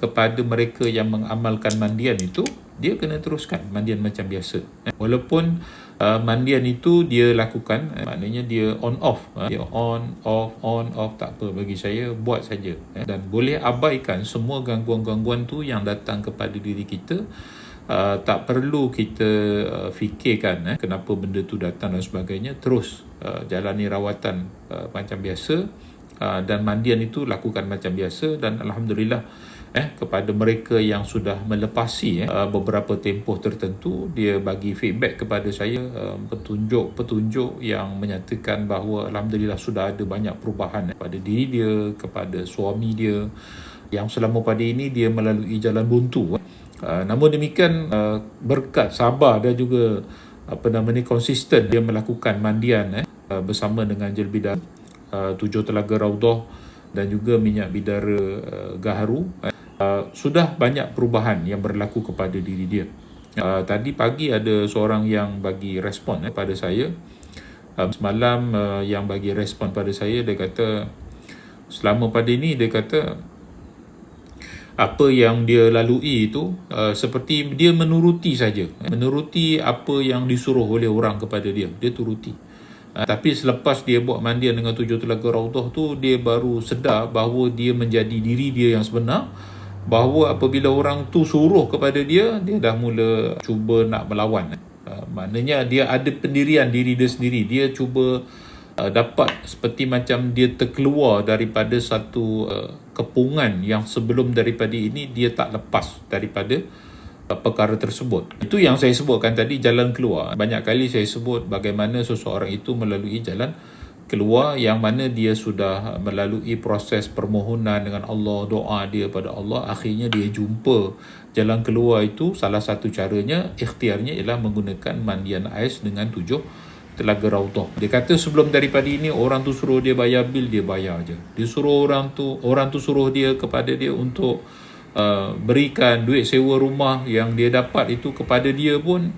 kepada mereka yang mengamalkan mandian itu, dia kena teruskan mandian macam biasa. Walaupun mandian itu dia lakukan, maknanya dia on off, dia on off tak apa, bagi saya buat saja, dan boleh abaikan semua gangguan-gangguan tu yang datang kepada diri kita. Tak perlu kita fikirkan kenapa benda tu datang dan sebagainya. Terus jalani rawatan macam biasa, dan mandian itu lakukan macam biasa. Dan alhamdulillah, kepada mereka yang sudah melepasi beberapa tempoh tertentu, dia bagi feedback kepada saya, petunjuk-petunjuk yang menyatakan bahawa alhamdulillah sudah ada banyak perubahan pada diri dia, kepada suami dia yang selama pada ini dia melalui jalan buntu. Namun demikian, berkat sabar dan juga konsisten dia melakukan mandian bersama dengan jel bidara, 7 telaga Raudah dan juga minyak bidara gaharu, sudah banyak perubahan yang berlaku kepada diri dia. Tadi pagi ada seorang yang bagi respon pada saya. Semalam yang bagi respon pada saya, dia kata selama pada ini, dia kata apa yang dia lalui itu seperti dia menuruti saja, menuruti apa yang disuruh oleh orang kepada dia, dia turuti. Tapi selepas dia buat mandian dengan 7 telaga Raudah tu, dia baru sedar bahawa dia menjadi diri dia yang sebenar, bahawa apabila orang tu suruh kepada dia, dia dah mula cuba nak melawan. Maknanya dia ada pendirian diri dia sendiri, dia cuba dapat seperti macam dia terkeluar daripada satu kepungan yang sebelum daripada ini dia tak lepas daripada perkara tersebut. Itu yang saya sebutkan tadi, jalan keluar. Banyak kali saya sebut bagaimana seseorang itu melalui jalan keluar, yang mana dia sudah melalui proses permohonan dengan Allah, doa dia pada Allah, akhirnya dia jumpa jalan keluar itu. Salah satu caranya, ikhtiarnya ialah menggunakan mandian ais dengan 7 telaga Raudah. Dia kata sebelum daripada ini, orang tu suruh dia bayar bil, dia bayar je. Dia suruh orang tu suruh dia kepada dia untuk berikan duit sewa rumah yang dia dapat itu kepada dia pun,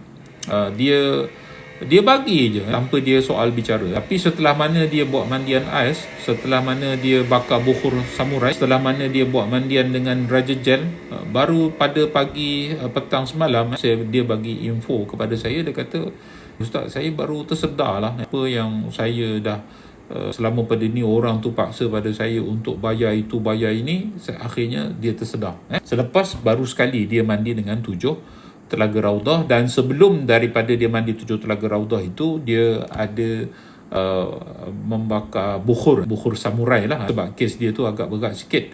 dia bagi je tanpa dia soal bicara. Tapi setelah mana dia buat mandian ais, setelah mana dia bakar bukhur samurai, setelah mana dia buat mandian dengan Raja Gel, baru pada pagi petang semalam dia bagi info kepada saya. Dia kata, Ustaz, saya baru tersedar lah apa yang saya dah selama pada ni orang tu paksa pada saya untuk bayar itu bayar ini. Akhirnya dia tersedar selepas baru sekali dia mandi dengan 7 telaga Raudah. Dan sebelum daripada dia mandi 7 telaga Raudah itu, dia ada membakar bukhur samurai lah. Sebab kes dia tu agak berat sikit,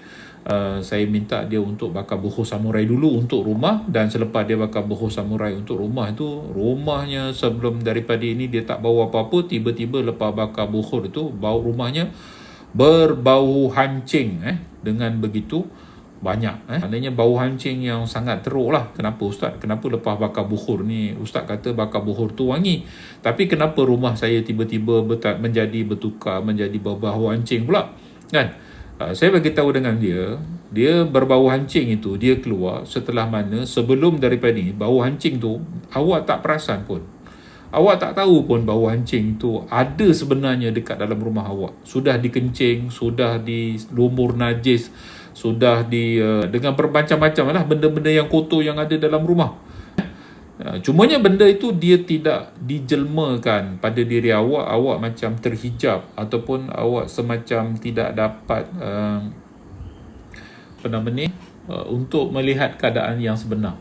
saya minta dia untuk bakar bukhur samurai dulu untuk rumah. Dan selepas dia bakar bukhur samurai untuk rumah itu, rumahnya sebelum daripada ini dia tak bawa apa-apa, tiba-tiba lepas bakar bukhur itu, bau rumahnya berbau hancing. Dengan begitu banyak, maknanya bau hancing yang sangat teruk lah. Kenapa Ustaz? Kenapa lepas bakar bukhur ni, Ustaz kata bakar bukhur tu wangi, tapi kenapa rumah saya tiba-tiba bertukar menjadi berbau hancing pula, kan? Saya bagi tahu dengan dia berbau hancing itu dia keluar setelah mana sebelum daripada ni bau hancing tu awak tak perasan pun. Awak tak tahu pun bau hancing tu ada sebenarnya dekat dalam rumah awak. Sudah dikencing, sudah dilumur najis, sudah dengan bermacam-macam lah benda-benda yang kotor yang ada dalam rumah. Cumanya benda itu dia tidak dijelmakan pada diri awak macam terhijab, ataupun awak semacam tidak dapat untuk melihat keadaan yang sebenar.